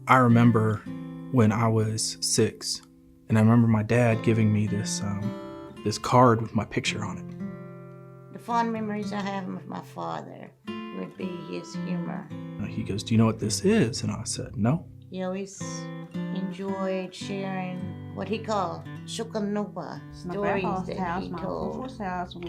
I remember when I was 6, and I remember my dad giving me this card with my picture on it. The fond memories I have of my father would be his humor. He goes, "Do you know what this is?" And I said, "No." He always enjoyed sharing what he called shukanupa stories that he told.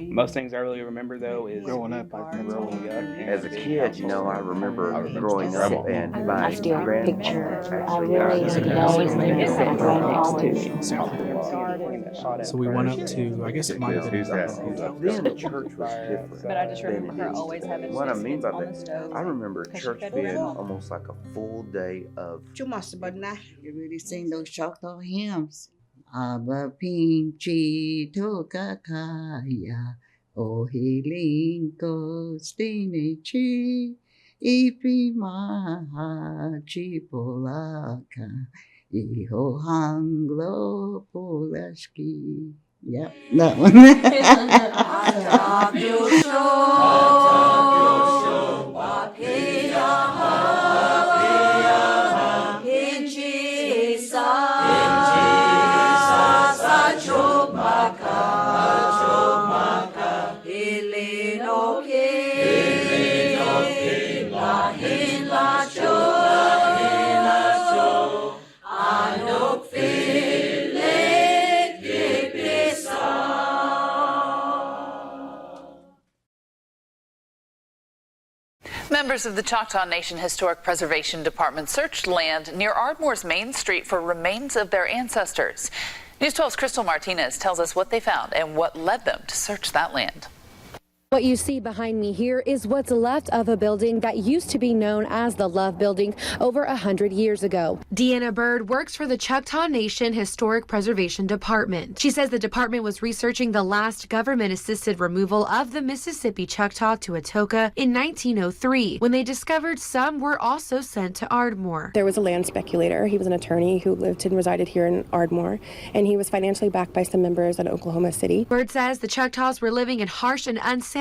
Most things I really remember though is growing up. As a kid, I remember growing up and my I still grandfather picture, I actually really can always think of that right next to it. So we went up to, I guess it might have been. Then the church was different. But I just than remember it her is always today. having What I biscuits mean by on the that, stove. I remember 'Cause she church fed being us. almost like a full day of. You really sing those Choctaw hymns. Aba pinchi tokakaya, ohilinko stinechi, ipi maha chipolaka, iho hanglo polaski. Yep, that Members of the Choctaw Nation Historic Preservation Department searched land near Ardmore's Main Street for remains of their ancestors. News 12's Crystal Martinez tells us what they found and what led them to search that land. What you see behind me here is what's left of a building that used to be known as the Love Building over 100 years ago. Deanna Byrd works for the Choctaw Nation Historic Preservation Department. She says the department was researching the last government-assisted removal of the Mississippi Choctaw to Atoka in 1903, when they discovered some were also sent to Ardmore. There was a land speculator. He was an attorney who lived and resided here in Ardmore, and he was financially backed by some members in Oklahoma City. Byrd says the Choctaws were living in harsh and unsanitary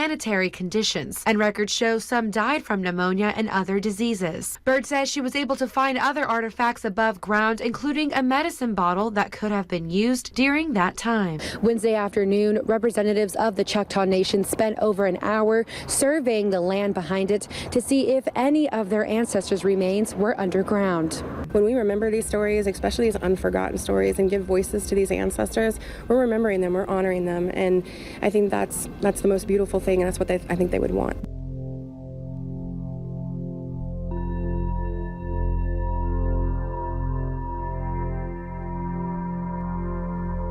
conditions, and records show some died from pneumonia and other diseases. Byrd says she was able to find other artifacts above ground, including a medicine bottle that could have been used during that time. Wednesday afternoon, representatives of the Choctaw Nation spent over an hour surveying the land behind it to see if any of their ancestors' remains were underground. When we remember these stories, especially these unforgotten stories, and give voices to these ancestors, we're remembering them, we're honoring them, and I think that's the most beautiful thing, and that's what I think they would want.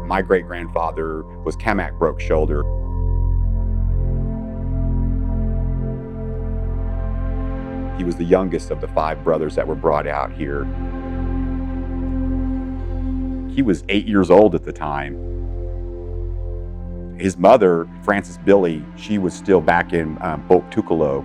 My great-grandfather was Kamak Broke Shoulder. He was the youngest of the 5 brothers that were brought out here. He was 8 years old at the time. His mother, Frances Billy, she was still back in Boat Tukalo.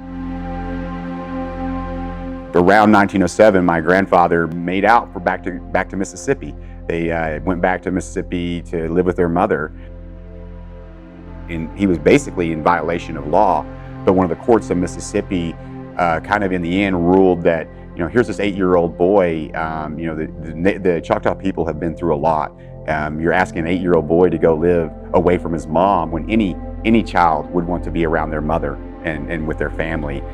Around 1907, my grandfather made out for back to Mississippi. They went back to Mississippi to live with their mother. And he was basically in violation of law, but one of the courts of Mississippi kind of in the end ruled that, here's this 8-year-old boy, the Choctaw people have been through a lot. You're asking an 8-year-old boy to go live away from his mom when any child would want to be around their mother and with their family.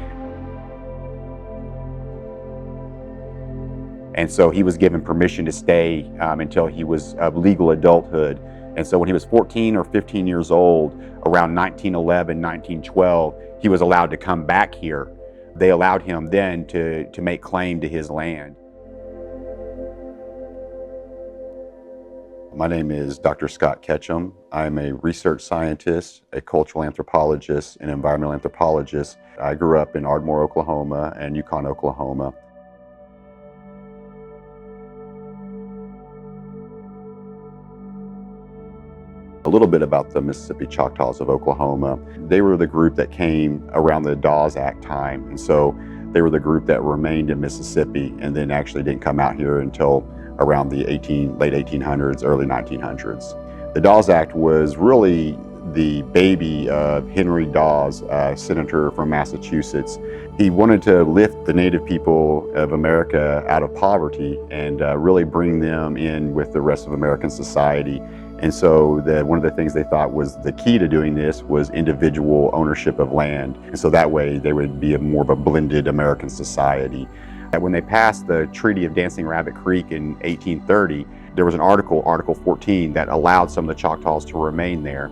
And so he was given permission to stay until he was of legal adulthood. And so when he was 14 or 15 years old, around 1911, 1912, he was allowed to come back here. They allowed him then to make claim to his land. My name is Dr. Scott Ketchum. I'm a research scientist, a cultural anthropologist, and environmental anthropologist. I grew up in Ardmore, Oklahoma, and Yukon, Oklahoma. A little bit about the Mississippi Choctaws of Oklahoma. They were the group that came around the Dawes Act time, and so they were the group that remained in Mississippi and then actually didn't come out here until around the late 1800s, early 1900s. The Dawes Act was really the baby of Henry Dawes, senator from Massachusetts. He wanted to lift the Native people of America out of poverty and really bring them in with the rest of American society. And so one of the things they thought was the key to doing this was individual ownership of land. And so that way they would be more of a blended American society. When they passed the Treaty of Dancing Rabbit Creek in 1830, there was an article, Article 14, that allowed some of the Choctaws to remain there.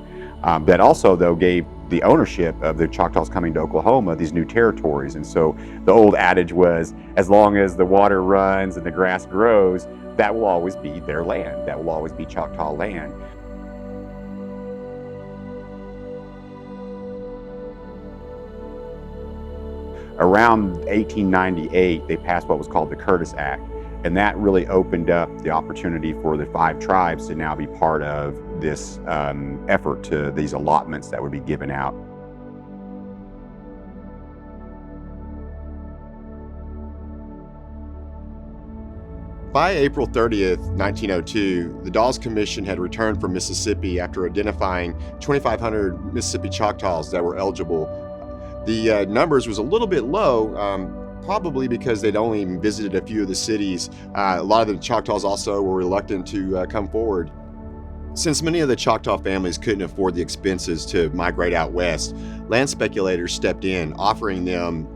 That also, though, gave the ownership of the Choctaws coming to Oklahoma these new territories. And so the old adage was, as long as the water runs and the grass grows, that will always be their land. That will always be Choctaw land. Around 1898, they passed what was called the Curtis Act, and that really opened up the opportunity for the 5 tribes to now be part of this effort to these allotments that would be given out. By April 30th, 1902, the Dawes Commission had returned from Mississippi after identifying 2,500 Mississippi Choctaws that were eligible. The numbers was a little bit low, probably because they'd only visited a few of the cities. A lot of the Choctaws also were reluctant to come forward. Since many of the Choctaw families couldn't afford the expenses to migrate out west, land speculators stepped in, offering them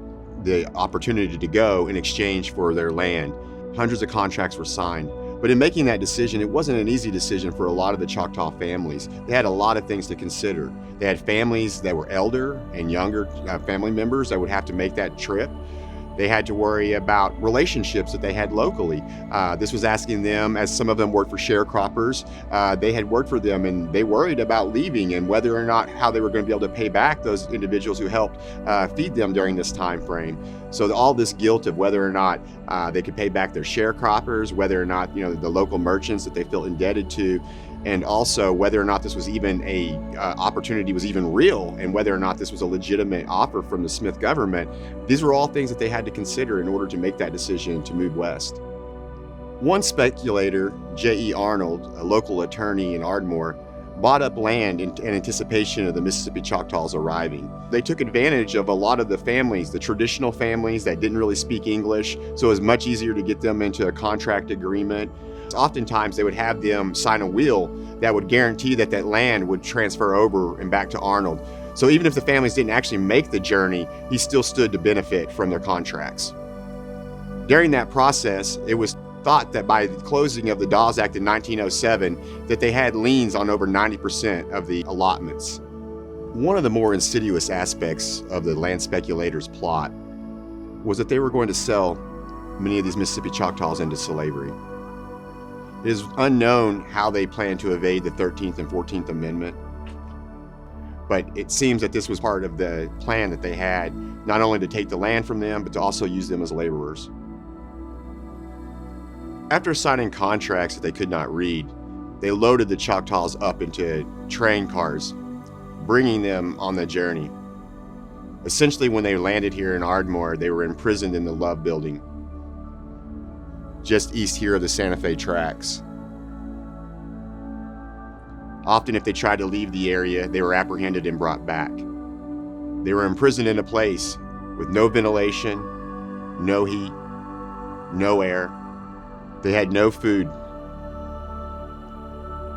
the opportunity to go in exchange for their land. Hundreds of contracts were signed. But in making that decision, it wasn't an easy decision for a lot of the Choctaw families. They had a lot of things to consider. They had families that were elder and younger family members that would have to make that trip. They had to worry about relationships that they had locally. This was asking them, as some of them worked for sharecroppers, they had worked for them and they worried about leaving and whether or not how they were going to be able to pay back those individuals who helped feed them during this time frame. So all this guilt of whether or not they could pay back their sharecroppers, whether or not the local merchants that they felt indebted to, and also whether or not this was even a opportunity was even real, and whether or not this was a legitimate offer from the Smith government. These were all things that they had to consider in order to make that decision to move west. One speculator, J.E. Arnold, a local attorney in Ardmore, bought up land in anticipation of the Mississippi Choctaws arriving. They took advantage of a lot of the families, the traditional families that didn't really speak English, so it was much easier to get them into a contract agreement. Oftentimes they would have them sign a will that would guarantee that that land would transfer over and back to Arnold. So even if the families didn't actually make the journey, he still stood to benefit from their contracts. During that process, it was thought that by the closing of the Dawes Act in 1907, that they had liens on over 90% of the allotments. One of the more insidious aspects of the land speculators' plot was that they were going to sell many of these Mississippi Choctaws into slavery. It is unknown how they planned to evade the 13th and 14th Amendment, but it seems that this was part of the plan that they had, not only to take the land from them, but to also use them as laborers. After signing contracts that they could not read, they loaded the Choctaws up into train cars, bringing them on the journey. Essentially, when they landed here in Ardmore, they were imprisoned in the Love Building, just east here of the Santa Fe tracks. Often, if they tried to leave the area, they were apprehended and brought back. They were imprisoned in a place with no ventilation, no heat, no air. They had no food.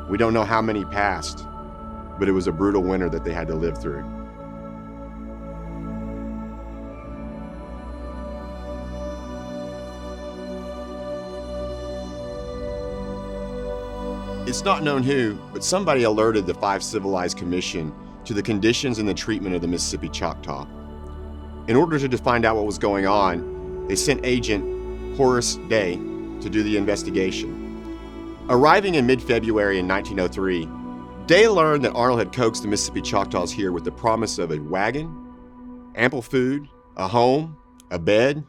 We don't know how many passed, but it was a brutal winter that they had to live through. It's not known who, but somebody alerted the 5 Civilized Commission to the conditions and the treatment of the Mississippi Choctaw. In order to find out what was going on, they sent Agent Horace Day to do the investigation. Arriving in mid-February in 1903, Day learned that Arnold had coaxed the Mississippi Choctaws here with the promise of a wagon, ample food, a home, a bed,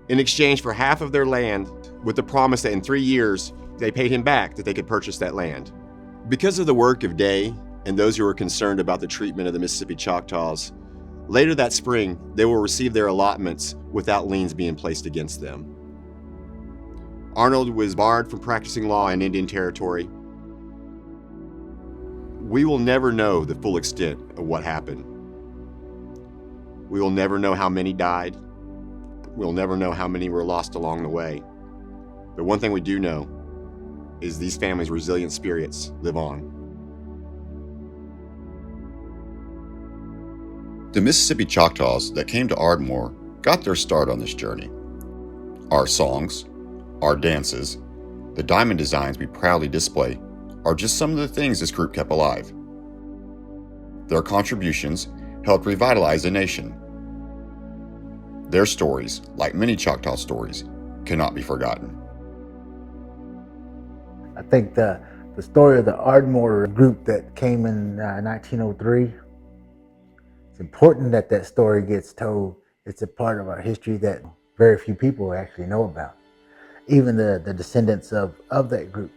in exchange for half of their land, with the promise that in 3 years, they paid him back that they could purchase that land. Because of the work of Day and those who were concerned about the treatment of the Mississippi Choctaws, later that spring, they will receive their allotments without liens being placed against them. Arnold was barred from practicing law in Indian Territory. We will never know the full extent of what happened. We will never know how many died. We'll never know how many were lost along the way. But one thing we do know is these families' resilient spirits live on. The Mississippi Choctaws that came to Ardmore got their start on this journey. Our songs, our dances, the diamond designs we proudly display are just some of the things this group kept alive. Their contributions helped revitalize the nation. Their stories, like many Choctaw stories, cannot be forgotten. I think the story of the Ardmore group that came in 1903, it's important that that story gets told. It's a part of our history that very few people actually know about. Even the descendants of that group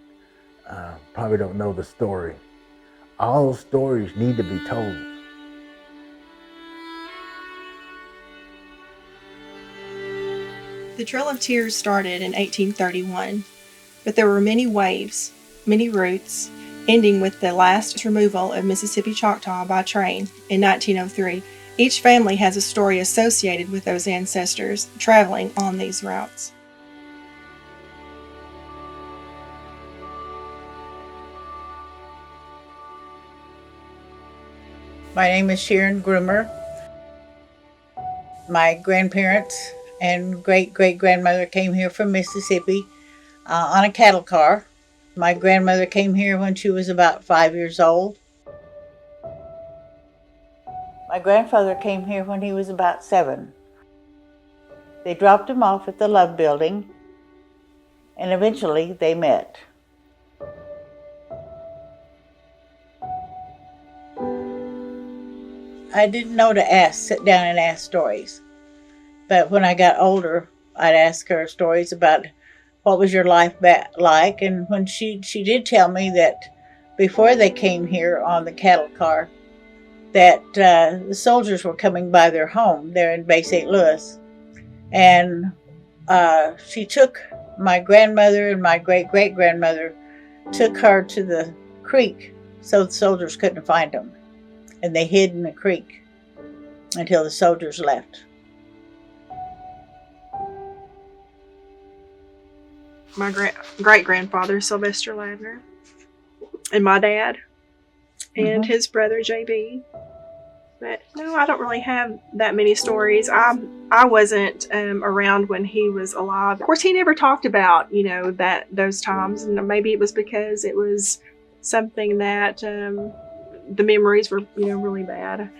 probably don't know the story. All those stories need to be told. The Trail of Tears started in 1831, but there were many waves, many routes, ending with the last removal of Mississippi Choctaw by train in 1903. Each family has a story associated with those ancestors traveling on these routes. My name is Sharon Groomer. My grandparents and great-great-grandmother came here from Mississippi on a cattle car. My grandmother came here when she was about 5 years old. My grandfather came here when he was about 7. They dropped him off at the Love Building, and eventually they met. I didn't know to sit down and ask stories. But when I got older, I'd ask her stories about what was your life like. And when she did tell me that before they came here on the cattle car, that the soldiers were coming by their home there in Bay St. Louis. And she took my grandmother and my great-great-grandmother, took her to the creek so the soldiers couldn't find them. And they hid in the creek until the soldiers left. My great-grandfather, Sylvester Ladner, and my dad, and his brother, J.B. But no, I don't really have that many stories. I wasn't around when he was alive. Of course, he never talked about, those times, and maybe it was because it was something that the memories were, really bad.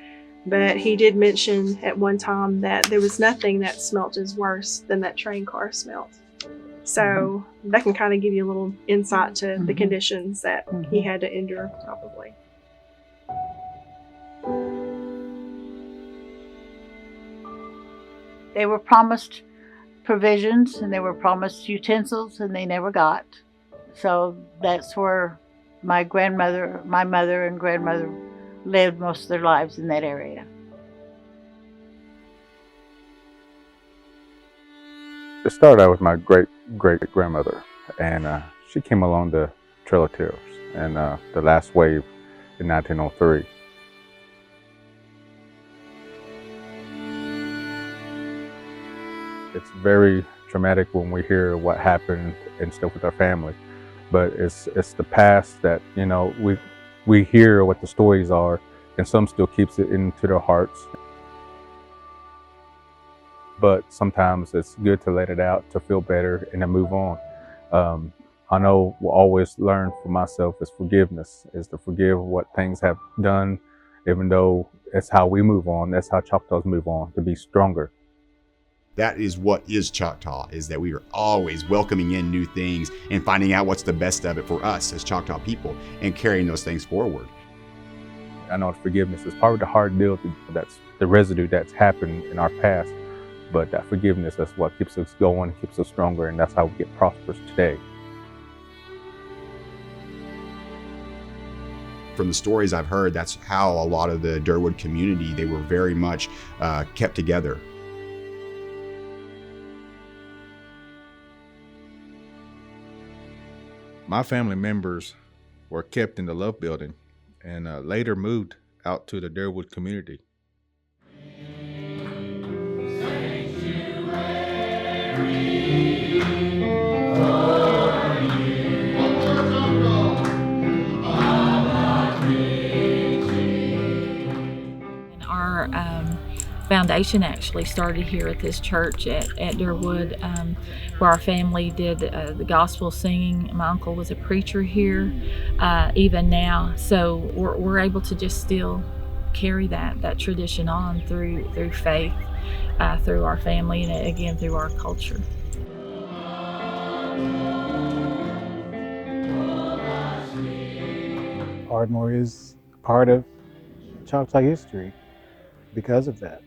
But he did mention at one time that there was nothing that smelt as worse than that train car smelt. So that can kind of give you a little insight to the conditions that he had to endure, probably. They were promised provisions and they were promised utensils and they never got. So that's where my mother and grandmother lived most of their lives, in that area. It started out with my great-great-grandmother, and she came along the Trail of Tears and the last wave in 1903. It's very traumatic when we hear what happened and stuff with our family, but it's the past that, we hear what the stories are, and some still keeps it into their hearts. But sometimes it's good to let it out, to feel better, and to move on. I know we'll always learn for myself is forgiveness, is to forgive what things have done, even though it's how we move on. That's how Choctaws move on, to be stronger. That is what is Choctaw, is that we are always welcoming in new things and finding out what's the best of it for us as Choctaw people and carrying those things forward. I know forgiveness is probably the hard deal. That's the residue that's happened in our past. But that forgiveness, that's what keeps us going, keeps us stronger, and that's how we get prosperous today. From the stories I've heard, that's how a lot of the Deerwood community, they were very much kept together. My family members were kept in the Love Building and later moved out to the Deerwood Community. Our foundation actually started here at this church at Deerwood, where our family did the gospel singing. My uncle was a preacher here, even now, so we're able to just still carry that tradition on through faith, through our family, and again through our culture. Ardmore is part of Choctaw history because of that.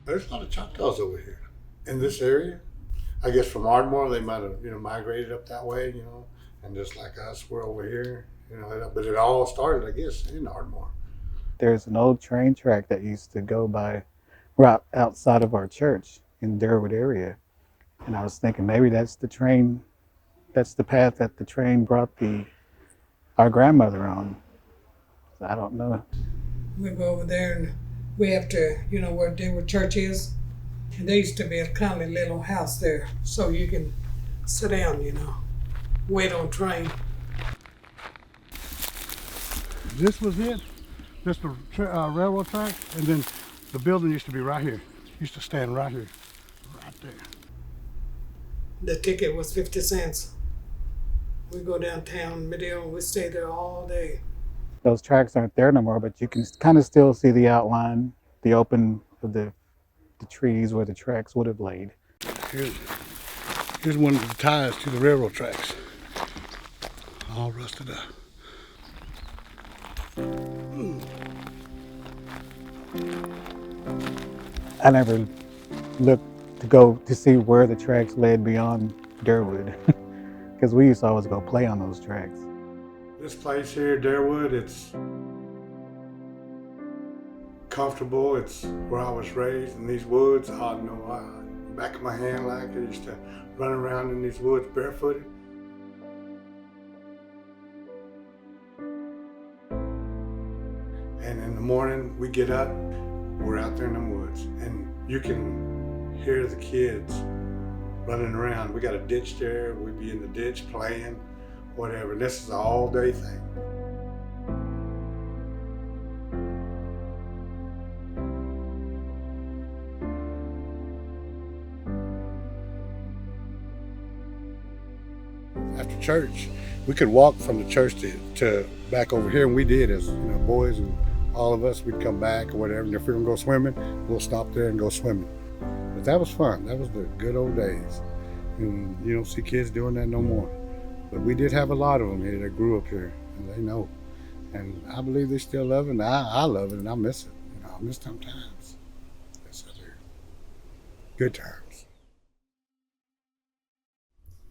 There's a lot of Choctaws over here in this area. I guess from Ardmore, they might have, migrated up that way, and just like us, we're over here, but it all started, I guess, in Ardmore. There's an old train track that used to go by right outside of our church in the Deerwood area. And I was thinking maybe that's the path that the train brought our grandmother on. So I don't know. We go over there and we have to, where Deerwood Church is. And there used to be a kind of little house there, so you can sit down, wait on train. This was it, just the railroad track, and then the building used to be right here. Used to stand right here, right there. The ticket was 50 cents. We go downtown, Medill, we stay there all day. Those tracks aren't there no more, but you can kind of still see the outline, the open of the trees where the tracks would have laid. Here's one of the ties to the railroad tracks, all rusted up. I never looked to go to see where the tracks led beyond Deerwood, because we used to always go play on those tracks. This place here, Deerwood, it's comfortable. It's where I was raised in these woods. Back of my hand, like I used to run around in these woods barefooted. And in the morning, we get up, we're out there in the woods, and you can hear the kids running around. We got a ditch there, we'd be in the ditch playing, whatever. This is an all-day thing. After church, we could walk from the church to back over here, and we did as boys and all of us. We'd come back or whatever, and if we're gonna go swimming, we'll stop there and go swimming. But that was fun. That was the good old days. And you don't see kids doing that no more. But we did have a lot of them here that grew up here, and they know. And I believe they still love it, and I love it, and I miss it. I miss them times. Yes, I do. Good times.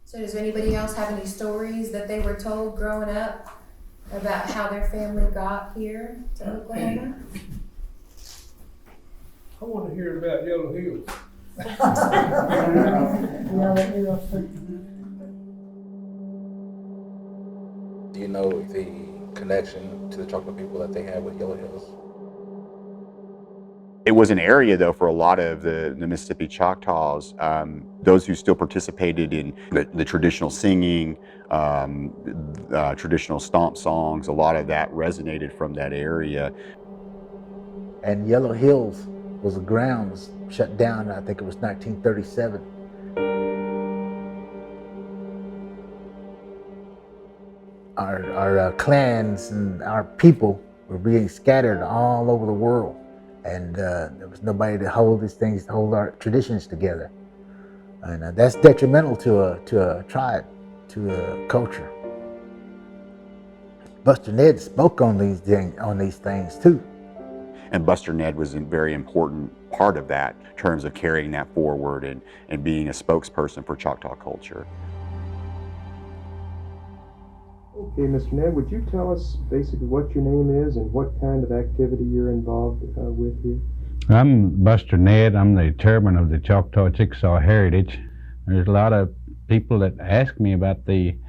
So does anybody else have any stories that they were told growing up about how their family got here to Oklahoma? I want to hear about Yellow Hills. Do you know the connection to the Choctaw people that they have with Yellow Hills? It was an area, though, for a lot of the Mississippi Choctaws, those who still participated in the traditional singing, traditional stomp songs, a lot of that resonated from that area. And Yellow Hills was shut down, I think it was 1937. Our clans and our people were being scattered all over the world. And there was nobody to hold these things, to hold our traditions together. And that's detrimental to a tribe, to a culture. Buster Ned spoke on these things too. And Buster Ned was a very important part of that in terms of carrying that forward and being a spokesperson for Choctaw culture. Okay, Mr. Ned, would you tell us basically what your name is and what kind of activity you're involved with here? I'm Buster Ned. I'm the chairman of the Choctaw Chickasaw Heritage. There's a lot of people that ask me about the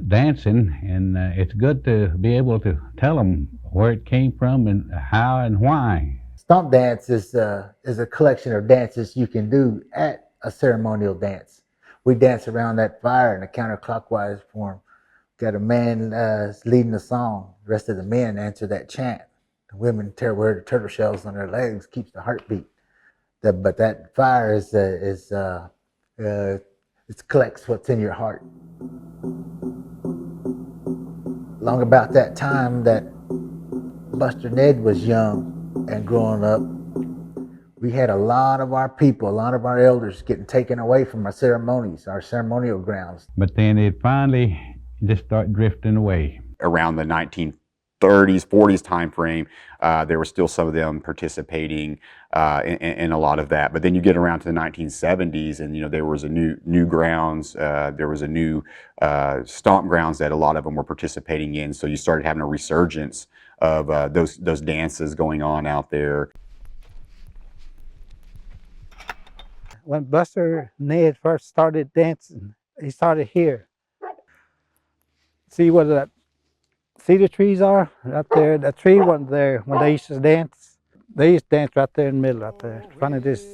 dancing, and it's good to be able to tell them where it came from and how and why. Stomp Dance is a collection of dances you can do at a ceremonial dance. We dance around that fire in a counterclockwise form. Got a man leading the song. The rest of the men answer that chant. The women wear the turtle shells on their legs, keeps the heartbeat. But that fire it collects what's in your heart. Long about that time that Buster Ned was young and growing up, we had a lot of our people, a lot of our elders getting taken away from our ceremonies, our ceremonial grounds. But then it finally just started drifting away. Around the 1930s, 40s time frame, there were still some of them participating in a lot of that. But then you get around to the 1970s, and there was a new grounds. There was a new stomp grounds that a lot of them were participating in. So you started having a resurgence of those dances going on out there. When Buster Ned first started dancing, he started here. See where the cedar trees are? Right there. That tree wasn't there when they used to dance. They used to dance right there in the middle, right there, in front of this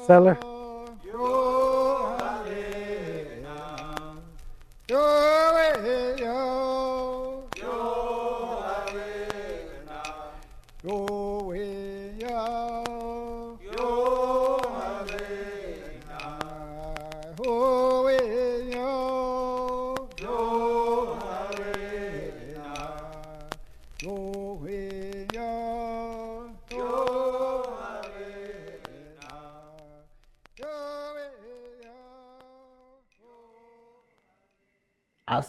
cellar.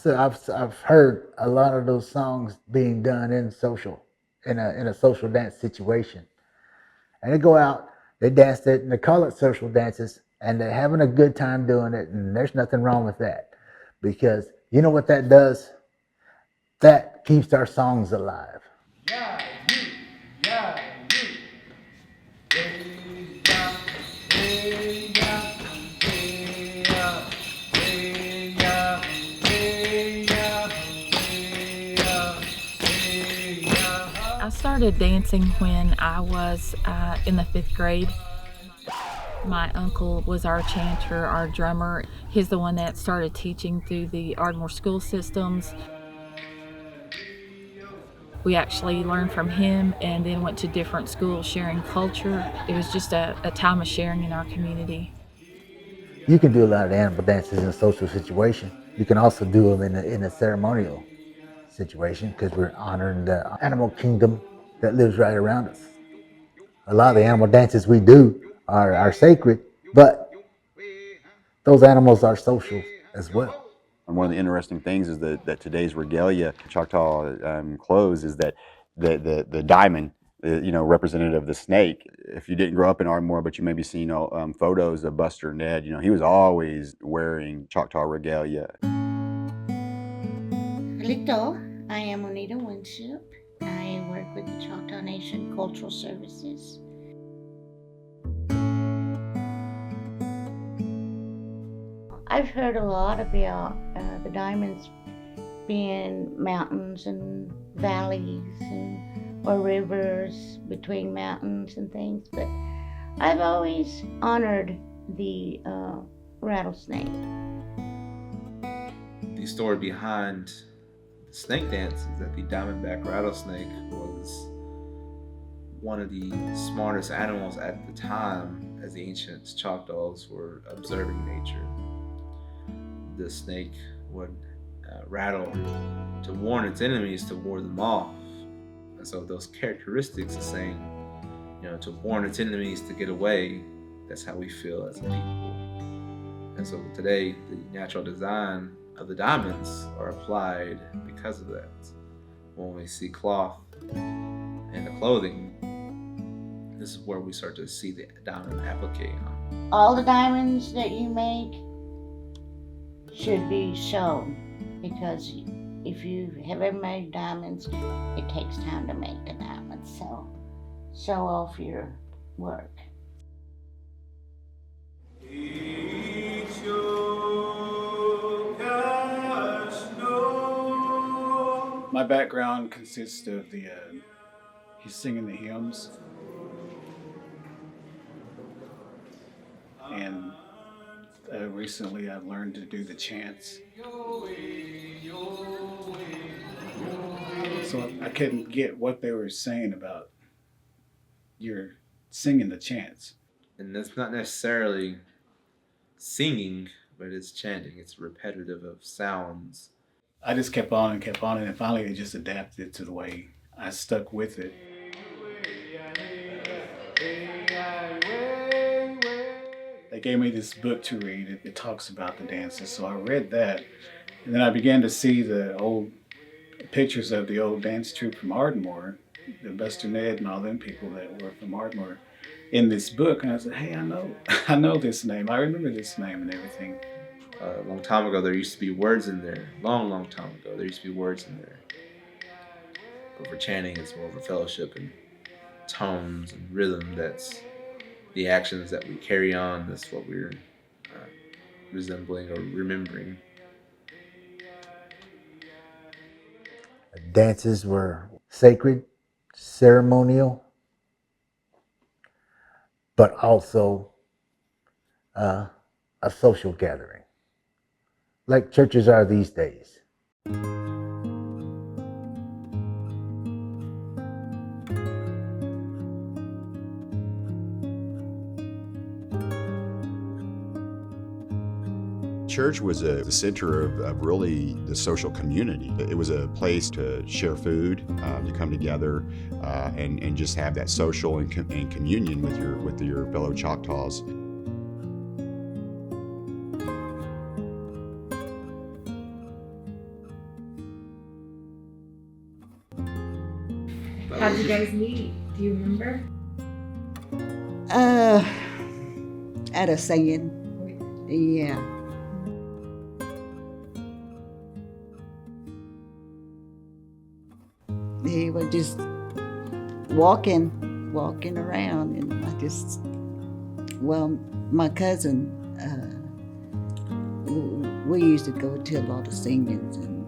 I've heard a lot of those songs being done in a social dance situation, and they go out, they dance it, and they call it social dances, and they're having a good time doing it, and there's nothing wrong with that, because you know what that does? That keeps our songs alive. I started dancing when I was in the 5th grade. My uncle was our chanter, our drummer. He's the one that started teaching through the Ardmore school systems. We actually learned from him and then went to different schools sharing culture. It was just a time of sharing in our community. You can do a lot of animal dances in a social situation. You can also do them in a ceremonial situation, because we're honoring the animal kingdom that lives right around us. A lot of the animal dances we do are sacred, but those animals are social as well. And one of the interesting things is that today's Regalia, Choctaw clothes, is that the diamond, representative of the snake. If you didn't grow up in Ardmore, but you maybe seen photos of Buster Ned, he was always wearing Choctaw Regalia. Hello, I am Oneida Winship. I work with the Choctaw Nation Cultural Services. I've heard a lot about the diamonds being mountains and valleys or rivers between mountains and things, but I've always honored the rattlesnake. The story behind the snake dance is that the diamondback rattlesnake was one of the smartest animals at the time, as the ancient Choctaws were observing nature. The snake would rattle to warn its enemies to ward them off. And so those characteristics are saying, to warn its enemies to get away, that's how we feel as a people. And so today, the natural design of the diamonds are applied because of that. When we see cloth and the clothing, this is where we start to see the diamond applique on. All the diamonds that you make should be shown, because if you have ever made diamonds, it takes time to make the diamonds. So show off your work. My background consists of he's singing the hymns, and recently I've learned to do the chants. So I couldn't get what they were saying about you're singing the chants. And that's not necessarily singing, but it's chanting. It's repetitive of sounds. I just kept on, and finally it just adapted to the way I stuck with it. They gave me this book to read. It talks about the dances, so I read that. And then I began to see the old pictures of the old dance troupe from Ardmore, the Buster Ned and all them people that were from Ardmore in this book. And I said, hey, I know this name. I remember this name and everything. A long time ago, there used to be words in there. Long time ago, there used to be words in there. But for chanting, it's more of a fellowship and tones and rhythm. That's the actions that we carry on. That's what we're resembling or remembering. Dances were sacred, ceremonial, but also a social gathering, like churches are these days. Church was the center of really the social community. It was a place to share food, to come together, and just have that social and communion with your fellow Choctaws. How did you guys meet? Do you remember? At a singing. Yeah. He was just walking around, and my cousin, we used to go to a lot of singings, and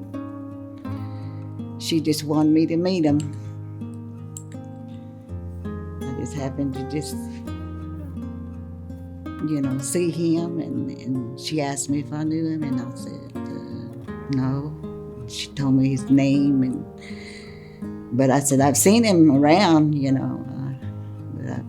she just wanted me to meet him. I just happened to see him, and she asked me if I knew him, and I said, no. She told me his name, but I said, I've seen him around, but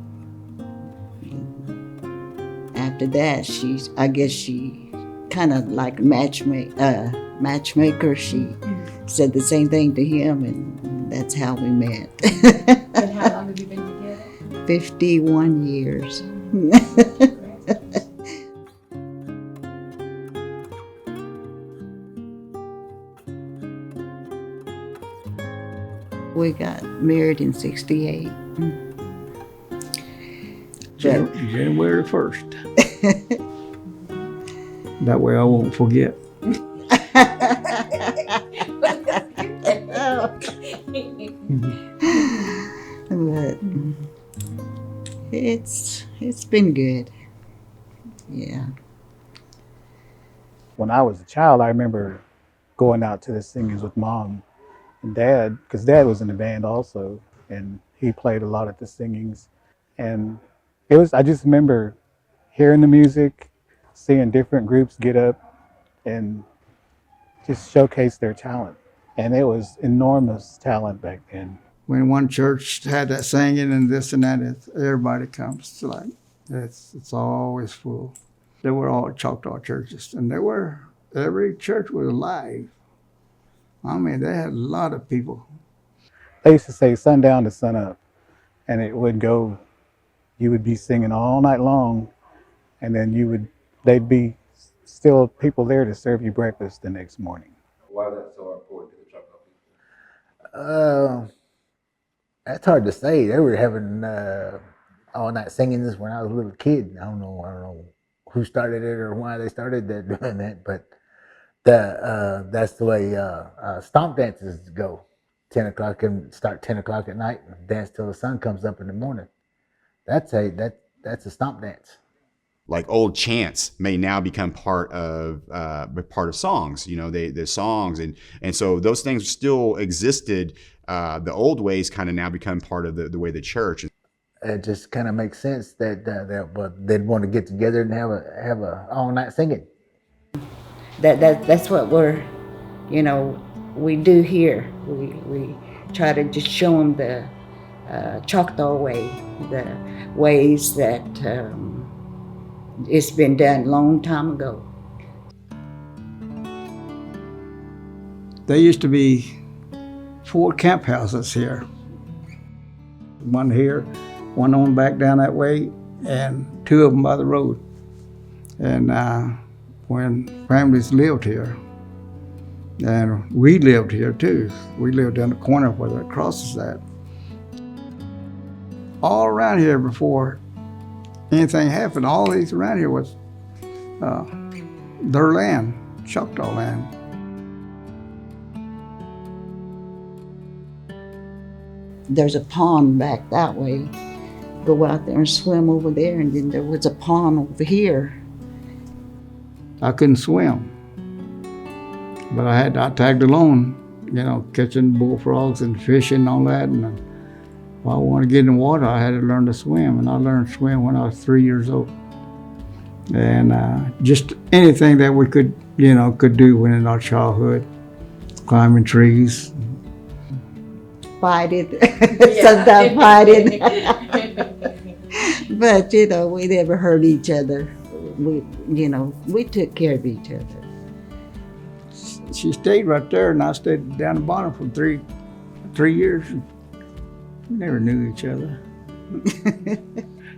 after that, I guess she kind of like matchmaker. She said the same thing to him, and that's how we met. And how long have you been together? 51 years. We got married in 68. January 1st. That way I won't forget. But it's been good. Yeah. When I was a child, I remember going out to the singings with Mom and Dad, because Dad was in the band also, and he played a lot at the singings. And I just remember hearing the music, seeing different groups get up and just showcase their talent. And it was enormous talent back then. When one church had that singing and this and that, everybody comes to it's always full. They were all Choctaw churches, and every church was alive. I mean, they had a lot of people. They used to say sundown to sunup, and it would go, you would be singing all night long, and then they'd be still people there to serve you breakfast the next morning. Why is that so important to the Choctaw people? That's hard to say. They were having all night singing this when I was a little kid. I don't know who started it or why they started doing that, but That's the way stomp dances go. 10 o'clock and start 10 o'clock at night and dance till the sun comes up in the morning. That's a stomp dance. Like old chants may now become part of songs. You know, the songs and so those things still existed. The old ways kind of now become part of the way the church. It just kind of makes sense that they'd want to get together and have a all night singing. That's what we do here. We try to just show them the Choctaw way, the ways that it's been done a long time ago. There used to be 4 camp houses here. One here, one on back down that way, and 2 of them by the road. And when families lived here, and we lived here too. We lived down the corner where that crosses that. All around here before anything happened, all these around here was their land, Choctaw land. There's a pond back that way. Go out there and swim over there, and then there was a pond over here. I couldn't swim, but I tagged along, catching bullfrogs and fishing and all that. And if I wanted to get in the water, I had to learn to swim, and I learned to swim when I was 3 years old. And just anything that we could do when in our childhood, climbing trees. Fighting, sometimes fighting. But we never hurt each other. We took care of each other. She stayed right there, and I stayed down the bottom for three years. We never knew each other.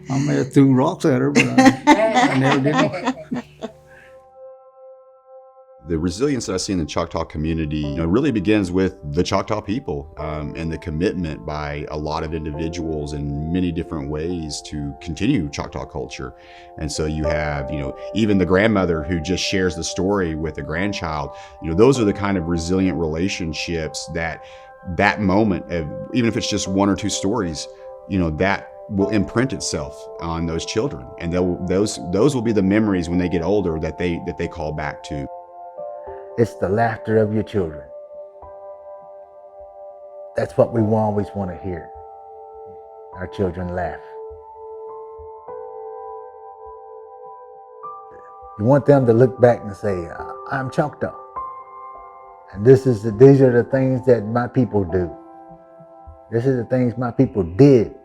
I may have threw rocks at her, but I never did. The resilience that I see in the Choctaw community really begins with the Choctaw people and the commitment by a lot of individuals in many different ways to continue Choctaw culture. And so you have, even the grandmother who just shares the story with the grandchild. Those are the kind of resilient relationships that moment, even if it's just 1 or 2 stories, that will imprint itself on those children. And those will be the memories when they get older that they call back to. It's the laughter of your children. That's what we always want to hear. Our children laugh. You want them to look back and say, I'm Choctaw. And these are the things that my people do. This is the things my people did.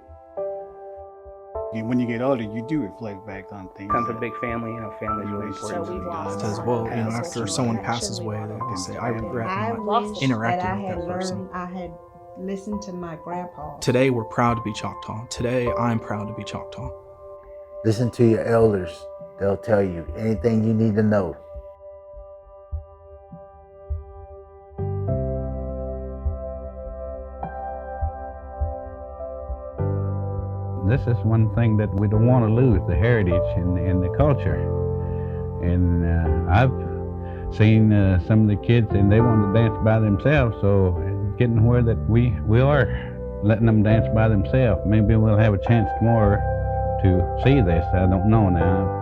And when you get older, you do reflect back on things. Comes a big family, family's really important. As well, after someone passes away, they say, I regret not interacting with that person. I had listened to my grandpa. Today, we're proud to be Choctaw. Today, I'm proud to be Choctaw. Listen to your elders. They'll tell you anything you need to know. This is one thing that we don't want to lose, the heritage and the culture. And I've seen some of the kids, and they want to dance by themselves, so it's getting where that we are letting them dance by themselves. Maybe we'll have a chance tomorrow to see this. I don't know now.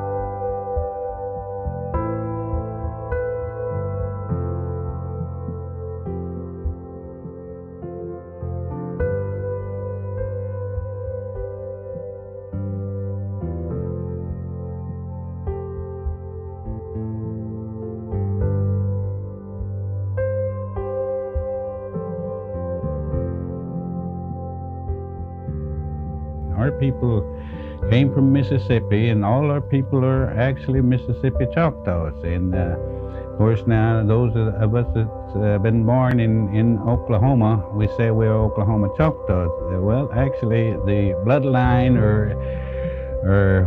Our people came from Mississippi, and all our people are actually Mississippi Choctaws. And of course now those of us that's been born in Oklahoma, we say we're Oklahoma Choctaws. Well, actually the bloodline or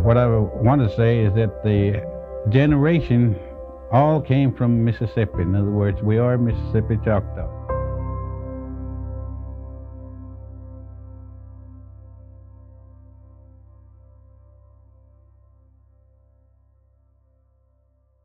what I want to say is that the generation all came from Mississippi. In other words, we are Mississippi Choctaws.